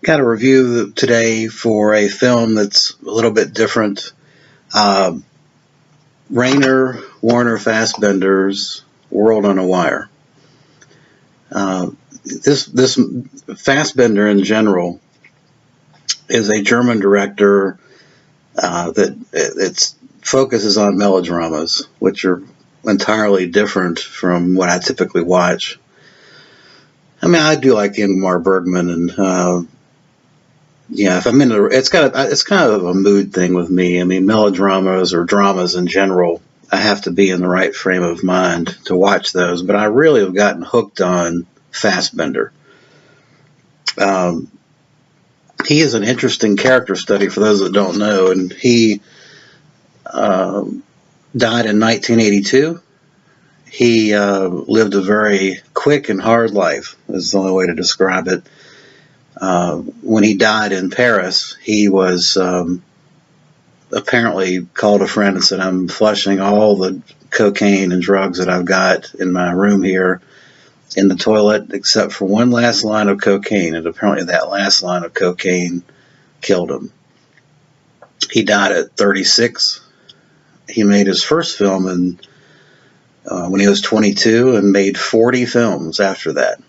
Got a review today for a film that's a little bit different. Uh, Rainer Fassbinder's World on a Wire. This Fassbinder in general is a German director that its focuses on melodramas, which are entirely different from what I typically watch. I mean, I do like Ingmar Bergman, and yeah, if I'm in it's kind of a mood thing with me. I mean, melodramas or dramas in general, I have to be in the right frame of mind to watch those. But I really have gotten hooked on Fassbinder. Um, he is an interesting character study for those that don't know, and he died in 1982. He lived a very quick and hard life, is the only way to describe it. When he died in Paris, he was apparently called a friend and said, "I'm flushing all the cocaine and drugs that I've got in my room here in the toilet, except for one last line of cocaine." And apparently that last line of cocaine killed him. He died at 36. He made his first film when he was 22 and made 40 films after that.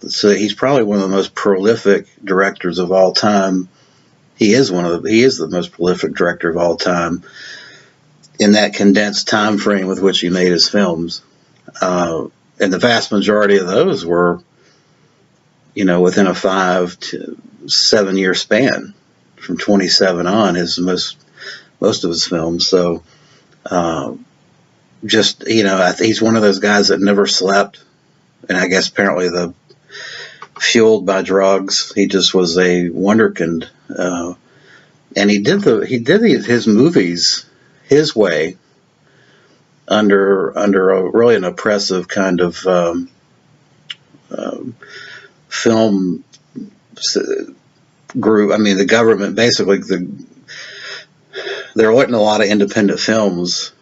So he's probably one of the most prolific directors of all time. He is the most prolific director of all time in that condensed time frame with which he made his films. And the vast majority of those were, within a 5 to 7 year span. From 27 on is most of his films. So, he's one of those guys that never slept, and I guess apparently fueled by drugs. He just was a wonderkind, and he did his movies his way under really an oppressive kind of film group. I mean, the government basically there wasn't a lot of independent films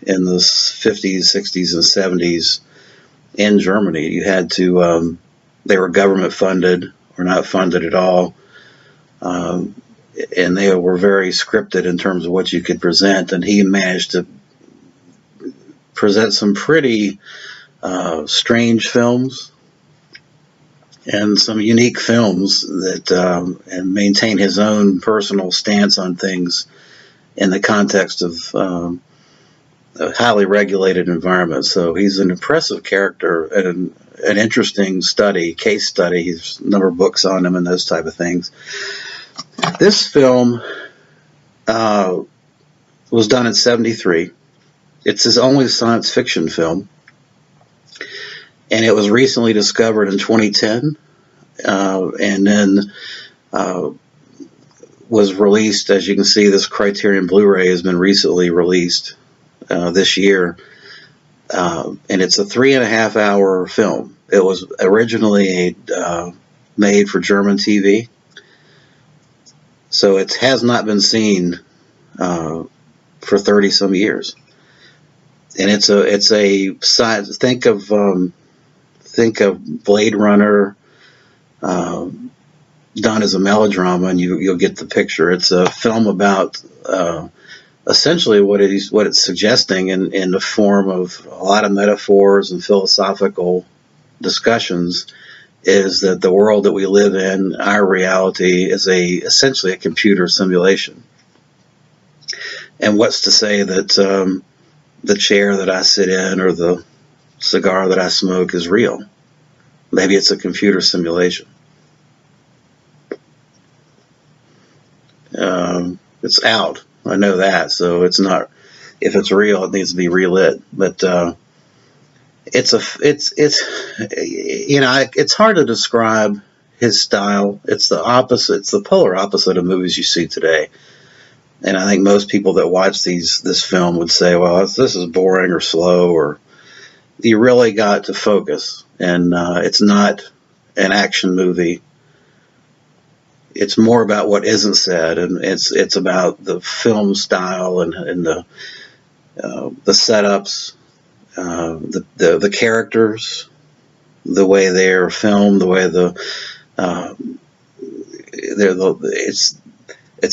in the 50s, 60s, and 70s in Germany. You had to they were government funded or not funded at all, and they were very scripted in terms of what you could present. And he managed to present some pretty strange films and some unique films that and maintain his own personal stance on things in the context of a highly regulated environment. So he's an impressive character and an interesting case study. He's a number of books on him and those type of things. This film was done in 1973. It's his only science fiction film, and it was recently discovered in 2010, and then was released. As you can see, this Criterion Blu Ray has been recently released this year, and it's a 3.5 hour film. It was originally made for German TV, so it has not been seen for 30 some years. And it's a science. Think of Blade Runner done as a melodrama, and you'll get the picture. It's a film about essentially what it's suggesting in the form of a lot of metaphors and philosophical discussions, is that the world that we live in, our reality, is essentially a computer simulation. And what's to say that the chair that I sit in or the cigar that I smoke is real? Maybe it's a computer simulation. It's out. I know that. So it's not. If it's real, it needs to be relit. But it's hard to describe his style. It's the opposite. It's the polar opposite of movies you see today. And I think most people that watch this film would say, well, this is boring or slow, or you really got to focus. And it's not an action movie. It's more about what isn't said, and it's about the film style and the setups, the characters, the way they're filmed, the way it's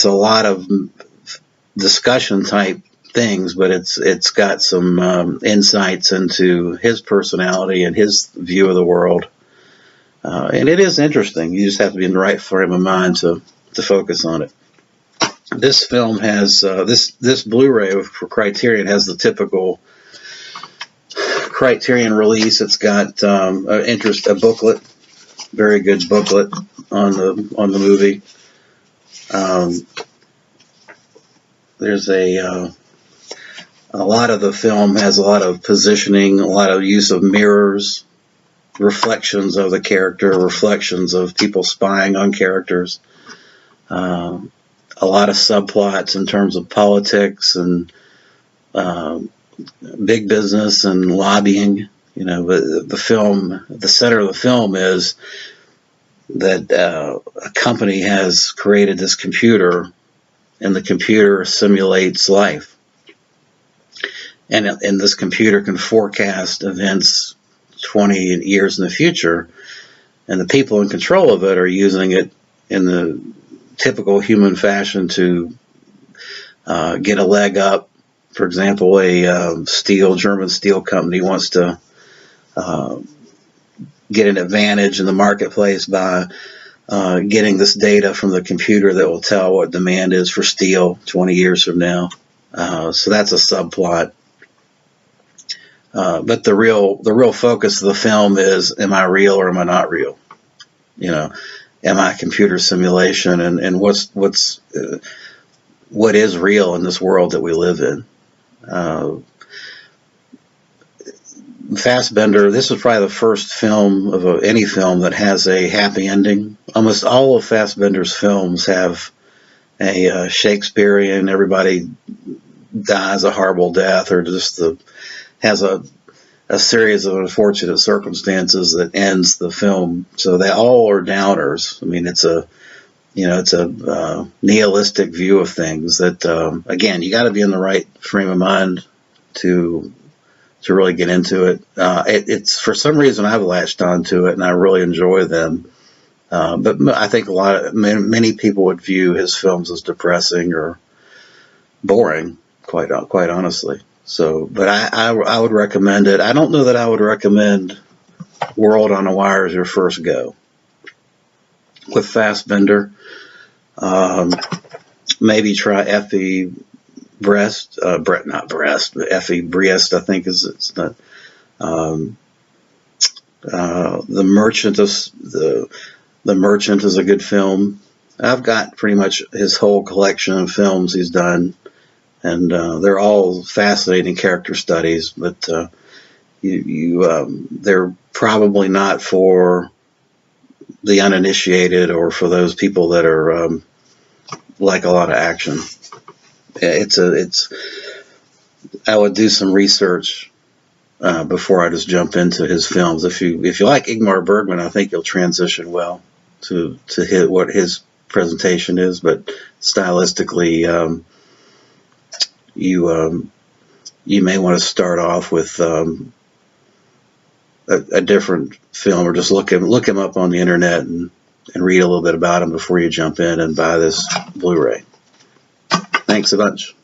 a lot of discussion type things, but it's got some insights into his personality and his view of the world, and it is interesting. You just have to be in the right frame of mind to focus on it. This film has this Blu-ray for Criterion has the typical Criterion release. It's got a booklet, very good booklet on the movie. There's a lot of the film has a lot of positioning, a lot of use of mirrors, reflections of the character, reflections of people spying on characters. A lot of subplots in terms of politics and big business and lobbying. You know, the center of the film is that a company has created this computer, and the computer simulates life. And this computer can forecast events 20 years in the future, and the people in control of it are using it in the typical human fashion to get a leg up. For example, a German steel company wants to get an advantage in the marketplace by getting this data from the computer that will tell what demand is for steel 20 years from now. So that's a subplot. But the real focus of the film is, am I real or am I not real? You know, am I a computer simulation, and what is real in this world that we live in? Fassbinder, this was probably the first film of any film that has a happy ending. Almost all of Fassbinder's films have a Shakespearean, everybody dies a horrible death, or just has a series of unfortunate circumstances that ends the film. So they all are downers. I mean, it's a nihilistic view of things that, again, you got to be in the right frame of mind to really get into it. It's for some reason I've latched onto it and I really enjoy them. But I think many people would view his films as depressing or boring, quite honestly. So, but I would recommend it. I don't know that I would recommend World on a Wire as your first go with Fassbinder. Maybe try Effie Breast, not Breast, but Effie Briest, I think it's the Merchant. The Merchant is a good film. I've got pretty much his whole collection of films he's done, and they're all fascinating character studies. But they're probably not for the uninitiated or for those people that are like a lot of action. I would do some research before I just jump into his films. If you like Ingmar Bergman, I think you'll transition well to hit what his presentation is. But stylistically, you may want to start off with a different film, or just look him up on the internet and read a little bit about him before you jump in and buy this Blu-ray. Thanks a bunch.